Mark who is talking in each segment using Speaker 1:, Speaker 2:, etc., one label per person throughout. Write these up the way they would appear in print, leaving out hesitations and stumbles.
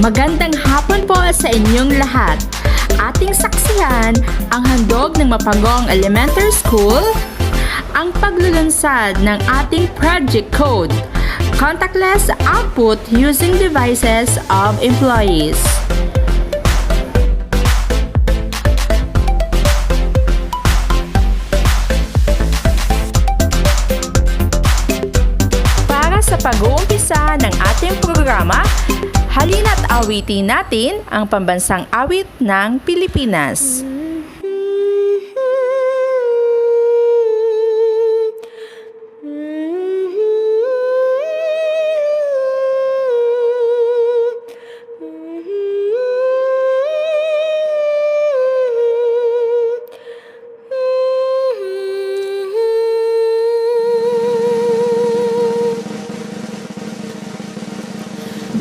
Speaker 1: Magandang hapon po sa inyong lahat. Ating saksihan ang handog ng Mapagong Elementary School, ang paglulunsad ng ating project code, contactless output using devices of employees. Para sa pag-uumpisa ng ating programa, halina't awitin natin ang pambansang awit ng Pilipinas.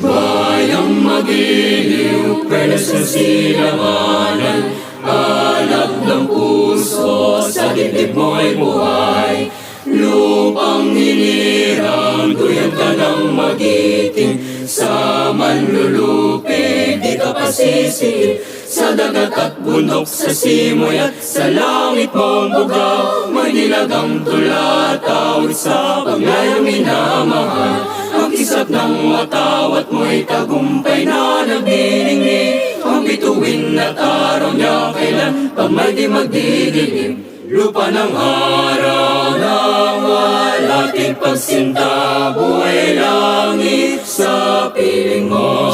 Speaker 2: Bayang magiliw, pwelas ng silanganan, alab ng puso, sa dibdib mo'y buhay. Lupang hinirang, duyan ka ng magiting, sa manlulupig, di ka pasisiin. Sa dagat at bundok, sa simoy at sa langit mong bugaw, may nilagang tula, tawid sa paglayang minamahal. Ang kisap ng watawat mo'y tagumpay na nagniningning, ang bituin at araw niya kailan pag may di magdidilim. Lupa ng araw na walating pagsinta, buhay langit sa piling mo.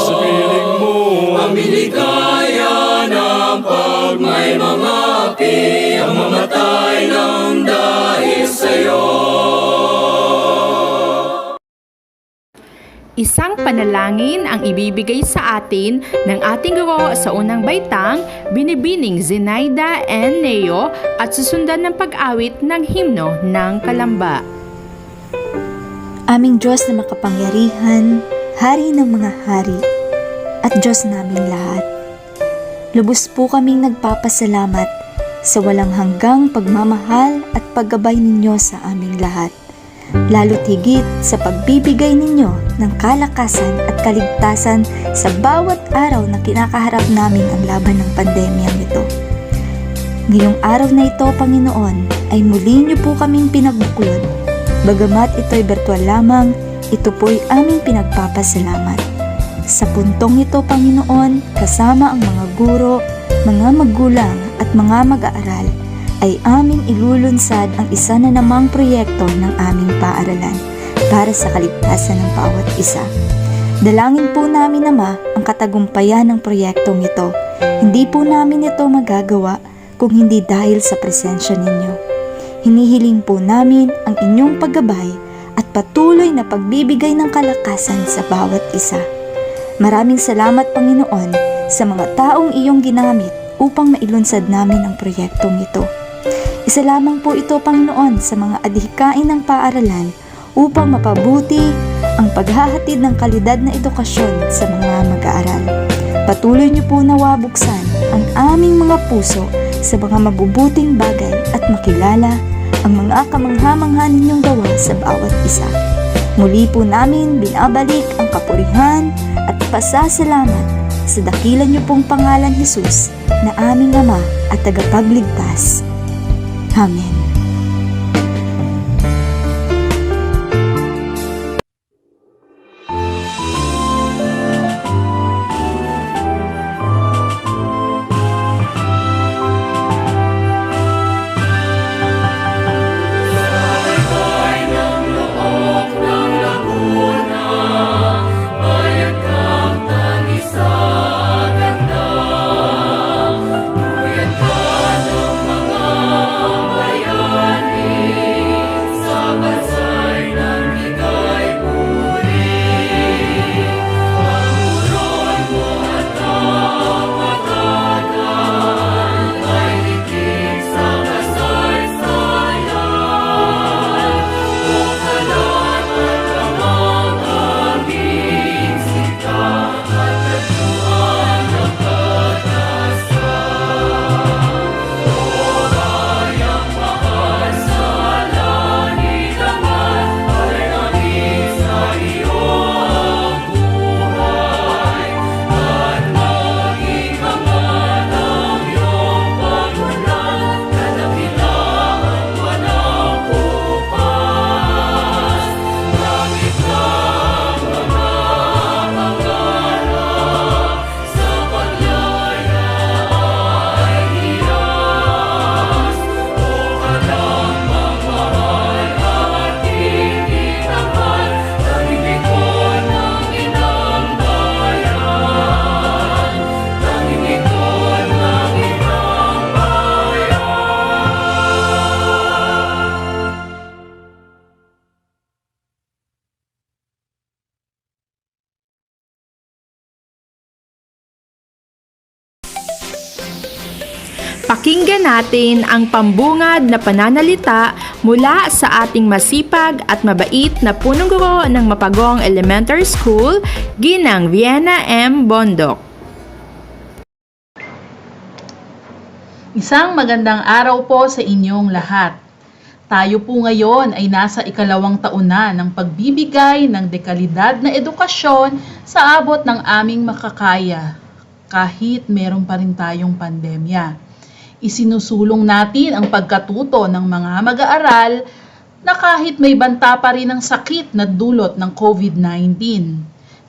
Speaker 2: Ang biligaya ng pag may mga api, ang mamatay ng dahil sa'yo.
Speaker 1: Isang panalangin ang ibibigay sa atin ng ating guro sa unang baitang, Binibining Zenaida N. Neo, at susundan ng pag-awit ng himno ng Kalamba.
Speaker 3: Aming Diyos na makapangyarihan, Hari ng mga hari, at Diyos naming lahat. Lubos po kaming nagpapasalamat sa walang hanggang pagmamahal at paggabay ninyo sa aming lahat. Lalo't higit sa pagbibigay ninyo ng kalakasan at kaligtasan sa bawat araw na kinakaharap namin ang laban ng pandemyang ito. Ngayong araw na ito, Panginoon, ay muli niyo po kaming pinagbuklod. Bagamat ito'y virtual lamang, ito po'y aming pinagpapasalamat. Sa puntong ito, Panginoon, kasama ang mga guro, mga magulang at mga mag-aaral, ay aming ilulunsad ang isa na namang proyekto ng aming paaralan para sa kaligtasan ng bawat isa. Dalangin po namin, Ama, ang katagumpayan ng proyektong ito. Hindi po namin ito magagawa kung hindi dahil sa presensya ninyo. Hinihiling po namin ang inyong paggabay at patuloy na pagbibigay ng kalakasan sa bawat isa. Maraming salamat, Panginoon, sa mga taong iyong ginamit upang mailunsad namin ang proyektong ito. Isa lamang po ito, Panginoon, sa mga adhikain ng paaralan upang mapabuti ang paghahatid ng kalidad na edukasyon sa mga mag-aaral. Patuloy niyo po nawabuksan ang aming mga puso sa mga mabubuting bagay at makilala ang mga kamangha-mangha ninyong gawa sa bawat isa. Muli po namin binabalik ang kapurihan at pasasalamat sa dakilan niyo pong pangalan, Jesus, na aming Ama at tagapagligtas. Amen.
Speaker 2: Bayan ka ng mga bayan.
Speaker 1: Pakinggan natin ang pambungad na pananalita mula sa ating masipag at mabait na punong guro ng Mapagong Elementary School, Ginang Vienna M. Bondok.
Speaker 4: Isang magandang araw po sa inyong lahat. Tayo po ngayon ay nasa ikalawang taon na ng pagbibigay ng dekalidad na edukasyon sa abot ng aming makakaya, kahit meron pa rin tayong pandemya. Isinusulong natin ang pagkatuto ng mga mag-aaral na kahit may banta pa rin ang sakit na dulot ng COVID-19.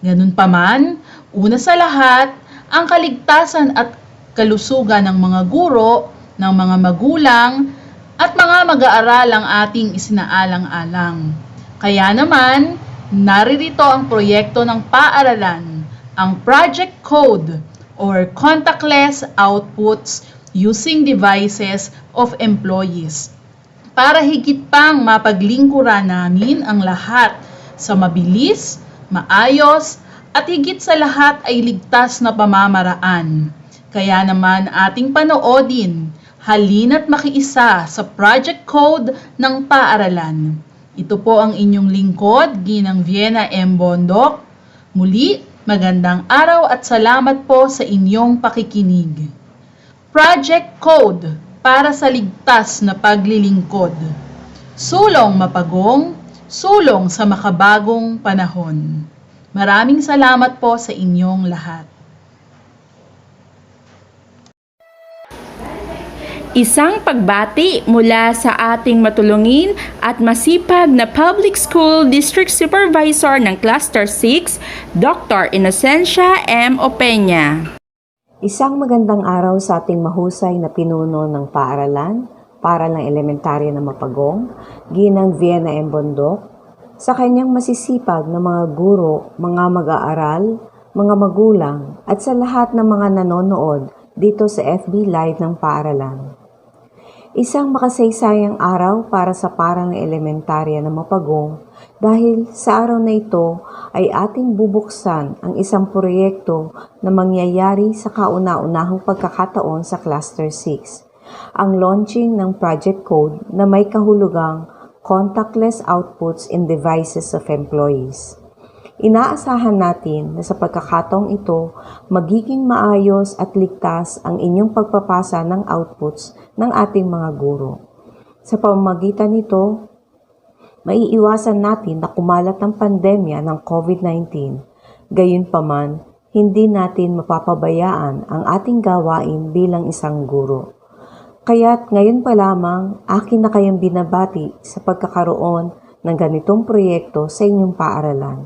Speaker 4: Ganun pa man, una sa lahat, ang kaligtasan at kalusugan ng mga guro, ng mga magulang, at mga mag-aaral ang ating isinaalang-alang. Kaya naman, naririto ang proyekto ng paaralan, ang Project Code or Contactless Outputs Using Devices of Employees, para higit pang mapaglingkuran namin ang lahat sa mabilis, maayos, at higit sa lahat ay ligtas na pamamaraan. Kaya naman ating panoodin, halina't makiisa sa Project Code ng paaralan. Ito po ang inyong lingkod, Ginang Vienna M. Bondok. Muli, magandang araw at salamat po sa inyong pakikinig. Project Code para sa ligtas na paglilingkod. Sulong mapagong, sulong sa makabagong panahon. Maraming salamat po sa inyong lahat.
Speaker 1: Isang pagbati mula sa ating matulungin at masipag na Public School District Supervisor ng Cluster 6, Dr. Inocencia M. Opeña.
Speaker 5: Isang magandang araw sa ating mahusay na pinuno ng paaralan, para ng elementarya na Mapagong, Ginang Vienna M. Bondok, sa kanyang masisipag na mga guro, mga mag-aaral, mga magulang, at sa lahat ng mga nanonood dito sa FB Live ng paaralan. Isang makasaysayang araw para sa parang elementarya na Mapagong dahil sa araw na ito ay ating bubuksan ang isang proyekto na mangyayari sa kauna-unahang pagkakataon sa Cluster 6, ang launching ng Project Code na may kahulugang Contactless Outputs in Devices of Employees. Inaasahan natin na sa pagkakataong ito, magiging maayos at ligtas ang inyong pagpapasa ng outputs ng ating mga guro. Sa pamamagitan nito, maiiwasan natin na kumalat ang pandemya ng COVID-19. Gayunpaman, hindi natin mapapabayaan ang ating gawain bilang isang guro. Kaya't ngayon pa lamang, akin na kayong binabati sa pagkakaroon ng ganitong proyekto sa inyong paaralan.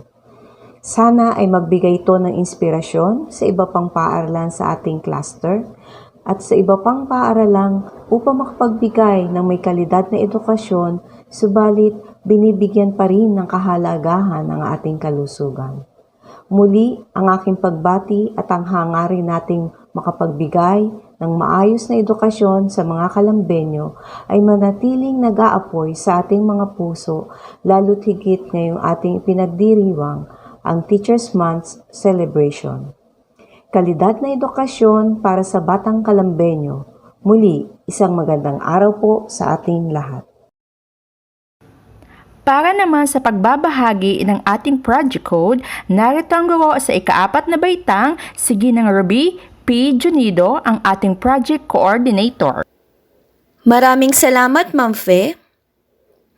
Speaker 5: Sana ay magbigay ito ng inspirasyon sa iba pang paaralan sa ating cluster at sa iba pang paaralan upang makapagbigay ng may kalidad na edukasyon, subalit binibigyan pa rin ng kahalagahan ng ating kalusugan. Muli, ang aking pagbati at ang hangarin nating makapagbigay ng maayos na edukasyon sa mga kalambenyo ay manatiling nag-aapoy sa ating mga puso, lalo't higit ngayong ating pinagdiriwang ang Teachers Month celebration. Kalidad na edukasyon para sa batang kalambenyo. Muli, isang magandang araw po sa ating lahat.
Speaker 1: Para naman sa pagbabahagi ng ating project code, narito ang guro sa ika-4 na baitang, si Ginang Ruby P. Junido, ang ating project coordinator.
Speaker 6: Maraming salamat, Ma'am Fe.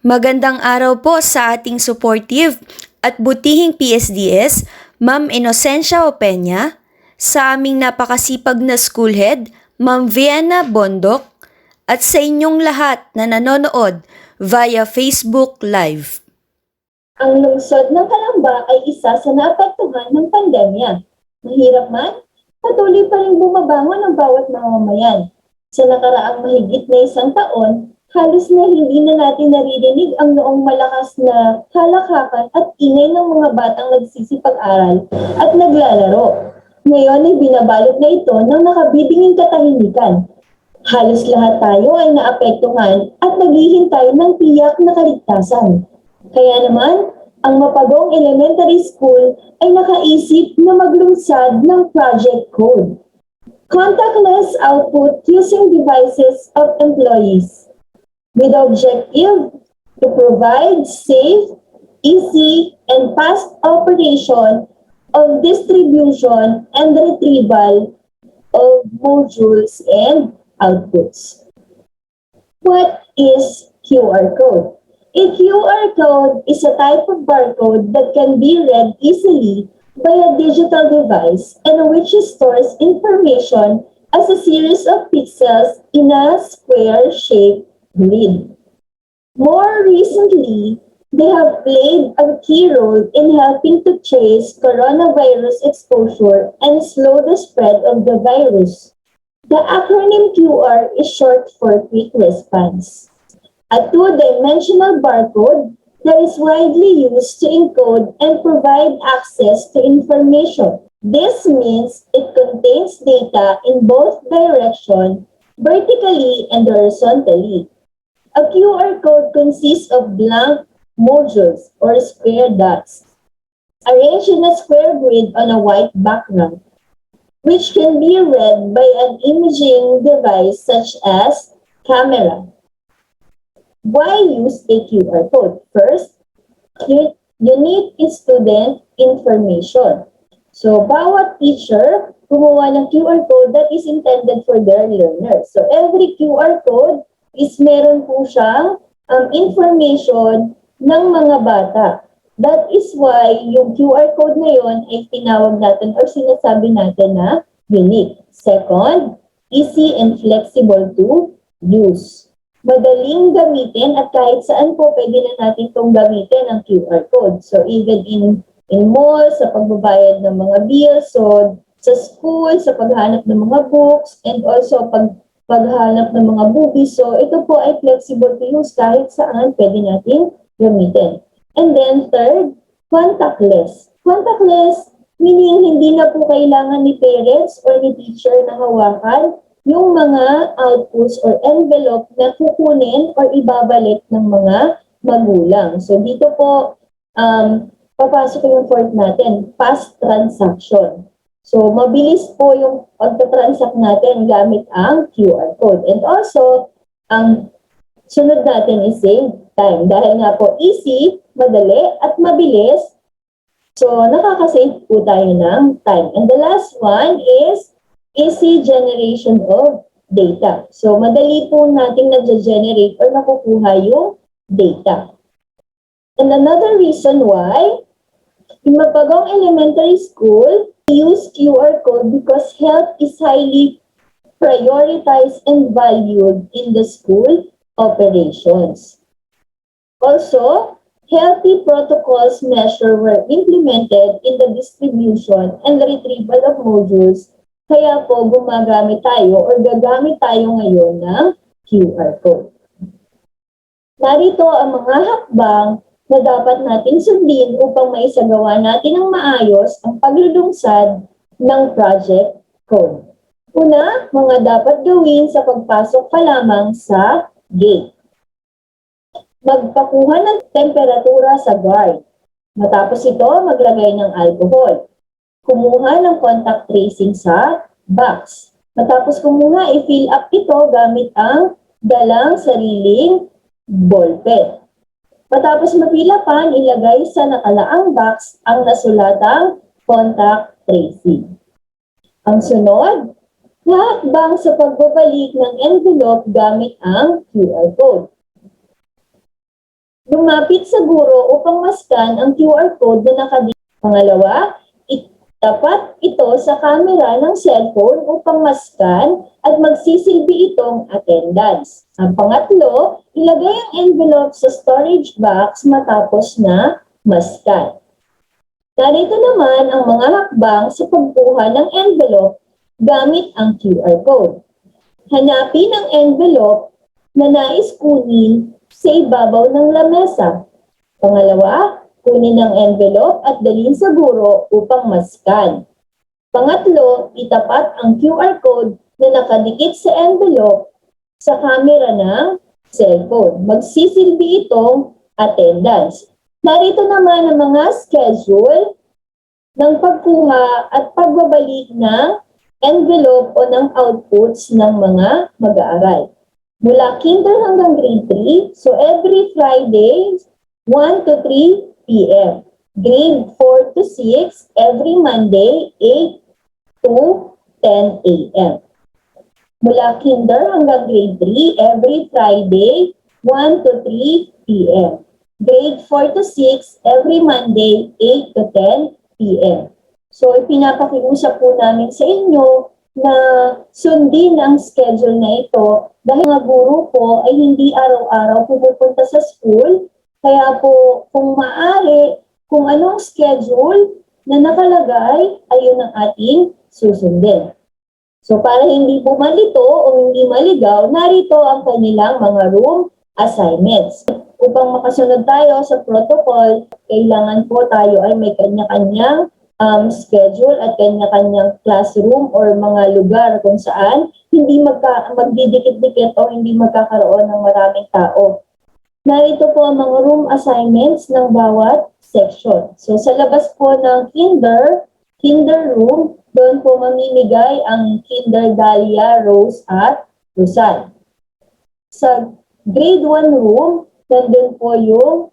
Speaker 6: Magandang araw po sa ating supportive at butihing PSDS, Ma'am Inocencia Opeña, sa aming napakasipag na school head, Ma'am Vienna Bondok, at sa inyong lahat na nanonood via Facebook Live.
Speaker 7: Ang lungsod ng Calamba ay isa sa naapektuhan ng pandemya. Mahirap man, patuloy pa rin bumabangon ang bawat mamamayan. Sa nakaraang mahigit na isang taon, halos na hindi na natin naririnig ang noong malakas na halakhakan at ingay ng mga batang nagsisipag-aral at naglalaro. Ngayon ay binabalot na ito ng nakabibinging katahimikan. Halos lahat tayo ay naapektuhan at naghihintay ng tiyak na kaligtasan. Kaya naman, ang Mapagong Elementary School ay nakaisip na maglungsad ng Project Code. Contactless output using devices of employees with the objective to provide safe, easy, and fast operation of distribution and retrieval of modules and outputs. What is QR code? A QR code is a type of barcode that can be read easily by a digital device and which stores information as a series of pixels in a square-shaped grid. More recently, they have played a key role in helping to trace coronavirus exposure and slow the spread of the virus. The acronym QR is short for Quick Response, a two-dimensional barcode that is widely used to encode and provide access to information. This means it contains data in both directions, vertically and horizontally. A QR code consists of blank modules or square dots arranged in a square grid on a white background, which can be read by an imaging device such as camera. Why use a QR code? First, unique student information. So, bawat teacher gumawa ng QR code that is intended for their learners. So, every QR code is meron po siyang information ng mga bata. That is why yung QR code na yun ay tinawag natin or sinasabi natin na unique. Second, easy and flexible to use. Madaling gamitin at kahit saan po pwede na natin itong gamitin ang QR code. So even in malls, sa pagbabayad ng mga bills, so sa school, sa paghanap ng mga books, and also paghanap ng mga movies. So ito po ay flexible to use kahit saan pwede natin gamitin. And then third, contactless. Contactless, meaning hindi na po kailangan ni parents or ni teacher na hawakan yung mga outputs or envelope na kukunin or ibabalik ng mga magulang. So dito po, papasok yung fourth natin, fast transaction. So mabilis po yung pagta-transact natin gamit ang QR code. And also, ang sunod natin is save time. Dahil nga po easy, madali, at mabilis, so nakaka-save po tayo ng time. And the last one is easy generation of data. So, madali po nating nag-generate or nakukuha yung data. And another reason why, in Mapagong Elementary School, we use QR code because health is highly prioritized and valued in the school operations. Also, healthy protocols measure were implemented in the distribution and retrieval of modules. Kaya po gumagamit tayo or gagamit tayo ngayon ng QR code. Narito ang mga hakbang na dapat natin sundin upang maisagawa natin ng maayos ang paglulungsad ng project code. Una, mga dapat gawin sa pagpasok pa lamang sa gate. Magpakuha ng temperatura sa guard. Matapos ito, maglagay ng alcohol. Kumuha ng contact tracing sa box. Matapos kumuha, i-fill up ito gamit ang dalang sariling ballpen. Matapos mapilapan, ilagay sa nakalaang box ang nasulatang contact tracing. Ang sunod, hakbang sa pagbabalik ng envelope gamit ang QR code. Lumapit sa guro upang mascan ang QR code na nakadikit. Pangalawa, dapat ito sa camera ng cellphone upang mascan at magsisilbi itong attendance. Ang pangatlo, ilagay ang envelope sa storage box matapos na mascan. Narito naman ang mga hakbang sa pagkuha ng envelope gamit ang QR code. Hanapin ang envelope na nais kunin sa ibabaw ng lamesa. Pangalawa, kunin ang envelope at dalhin sa guro upang mascan. Pangatlo, itapat ang QR code na nakadikit sa envelope sa camera ng cellphone. Magsisilbi itong attendance. Narito naman ang mga schedule ng pagkuha at pagbabalik ng envelope o ng outputs ng mga mag-aaral. Mula kinder hanggang grade 3, so every Friday, 1 to 3 p.m. Grade 4 to 6, every Monday, 8 to 10 a.m. Mula kinder hanggang grade 3, every Friday, 1 to 3 p.m. Grade 4 to 6, every Monday, 8 to 10 p.m. So, ipinapakiusap po namin sa inyo na sundin ang schedule na ito dahil mga guro po ay hindi araw-araw pumupunta sa school. Kaya po, kung maaari, kung anong schedule na nakalagay, ayun ang ating susundin. So, para hindi po malito o hindi maligaw, narito ang kanilang mga room assignments. Upang makasunod tayo sa protocol, kailangan po tayo ay may kanya-kanyang schedule at kanya-kanyang classroom or mga lugar kung saan hindi magdidikit-dikit o hindi magkakaroon ng maraming tao. Narito po ang mga room assignments ng bawat section. So sa labas po ng kinder room, doon po mamimigay ang Kinder Dahlia, Rose at Rosal. Sa grade 1 room, nandun po yung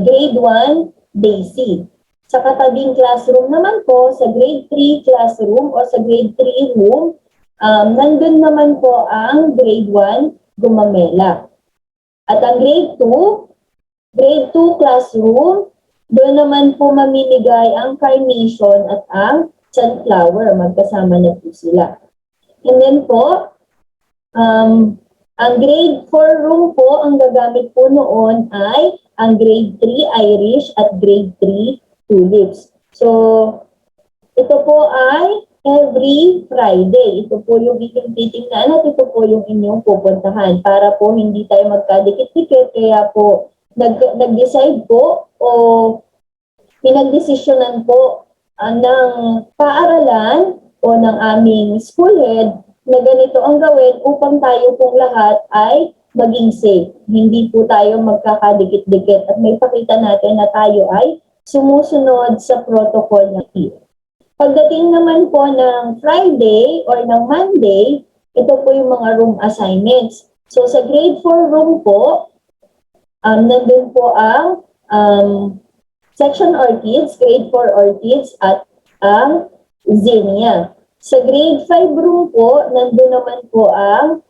Speaker 7: grade 1 Daisy. Sa katabing classroom naman po, sa grade 3 classroom o sa grade 3 room, nandun naman po ang grade 1 Gumamela. At ang grade 2 classroom, doon naman po mamimigay ang Carnation at ang Sunflower. Magkasama na po sila. And then po, ang grade 4 room po, ang gagamit po noon ay ang grade 3 Irish at grade 3 Tulips. So, ito po ay every Friday. Ito po yung inyong titingnan at ito po yung inyong pupuntahan para po hindi tayo magkadikit-dikit. Kaya po, nag-decide po o pinagdesisyonan po ng paaralan o ng aming school head na ganito ang gawin upang tayo pong lahat ay maging safe. Hindi po tayo magkakadikit-dikit at may pakita natin na tayo ay sumusunod sa protocol ng PIE. Pagdating naman po ng Friday or ng Monday, ito po yung mga room assignments. So sa grade 4 room po, nandun po ang section orchids, grade 4 orchids at ang zinnia. Sa grade 5 room po, nandun naman po ang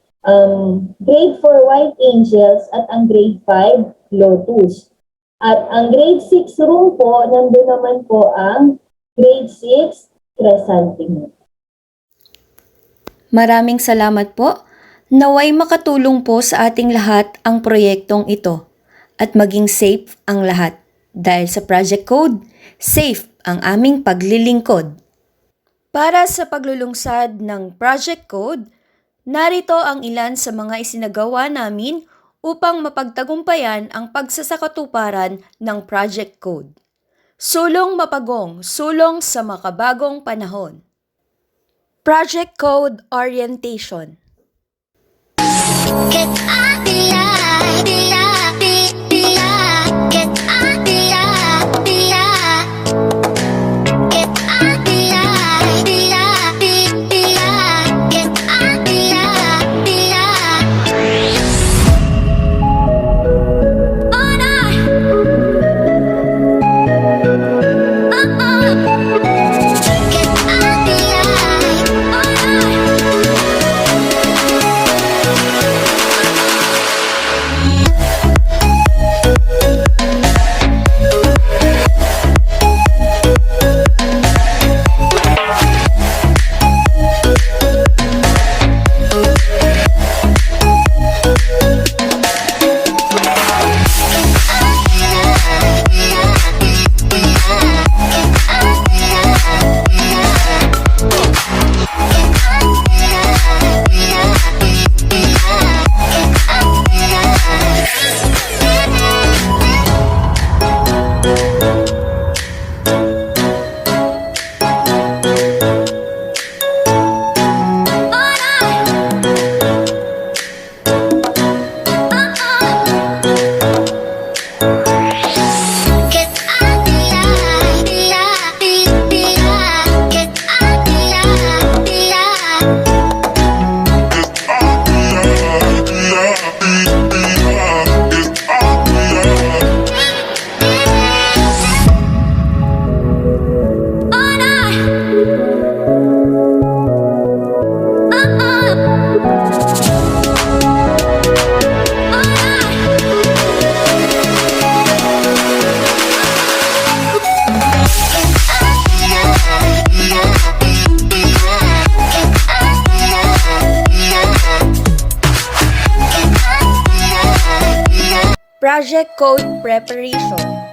Speaker 7: grade 4 white angels at ang grade 5 lotus. At ang grade 6 room po, nandun naman po ang grade 6 chrysanthemum.
Speaker 6: Maraming salamat po. Naway makatulong po sa ating lahat ang proyektong ito at maging safe ang lahat. Dahil sa Project Code, safe ang aming paglilingkod. Para sa paglulungsad ng Project Code, narito ang ilan sa mga isinagawa namin upang mapagtagumpayan ang pagsasakatuparan ng Project Code. Sulong mapagong, sulong sa makabagong panahon. Project Code Orientation. Project Code Preparation.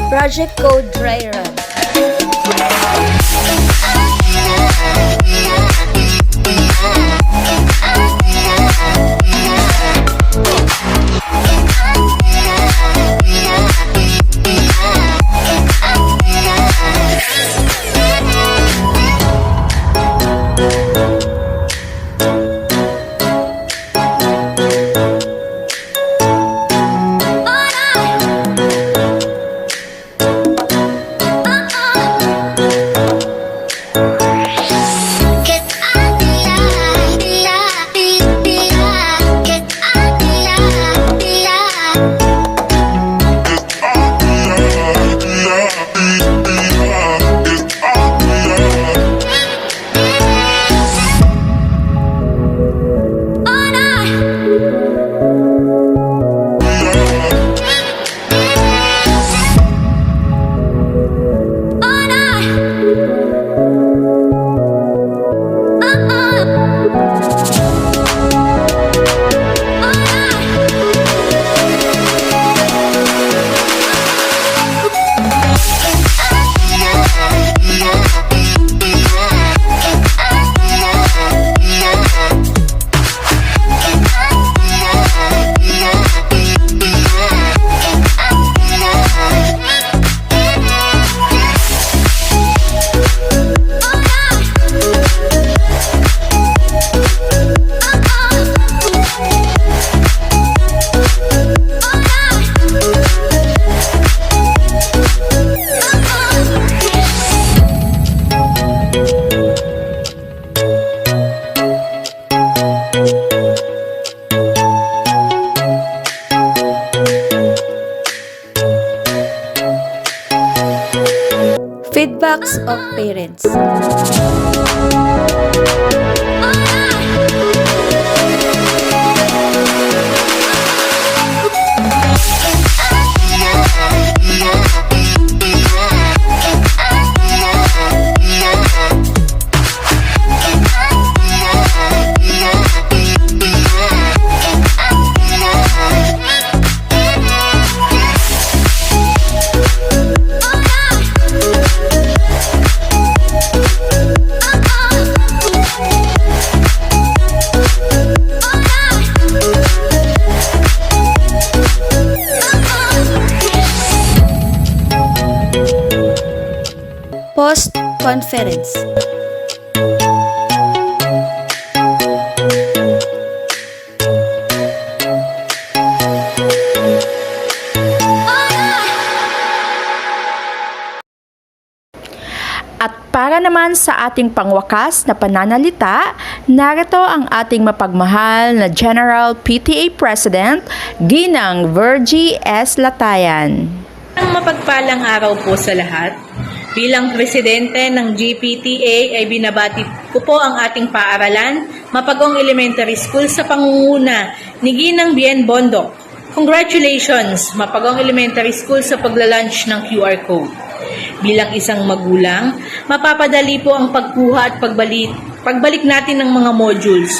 Speaker 6: Project Code Dry Run. Feedbacks of parents. Post-conference.
Speaker 1: At para naman sa ating pangwakas na pananalita, narito ang ating mapagmahal na General PTA President, Ginang Virgie S. Latayan.
Speaker 8: Ang mapagpalang araw po sa lahat. Bilang presidente ng GPTA ay binabati ko po ang ating paaralan, Mapagong Elementary School sa pangunguna ni Ginang Bien Bondok. Congratulations, Mapagong Elementary School sa paglalunch ng QR code. Bilang isang magulang, mapapadali po ang pagkuha at pagbalik natin ng mga modules.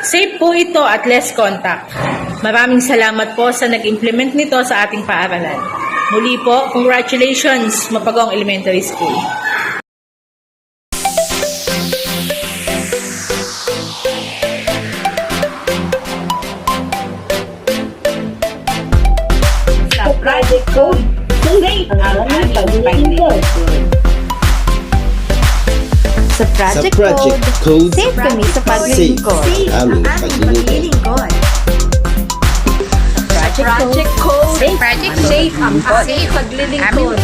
Speaker 8: Safe po ito at less contact. Maraming salamat po sa nag-implement nito sa ating paaralan. Muli po, congratulations, Mapagong Elementary School.
Speaker 7: Sa Project
Speaker 6: Sa Project,
Speaker 2: Project
Speaker 6: Code,
Speaker 2: Code,
Speaker 6: safe kami sa
Speaker 2: safe
Speaker 6: paglilingkod.
Speaker 2: ang aming paglilingkod.
Speaker 6: Project Code,
Speaker 1: Safe ang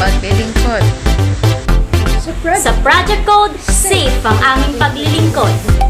Speaker 1: paglilingkod.
Speaker 9: Sa Project Code, safe ang aming paglilingkod.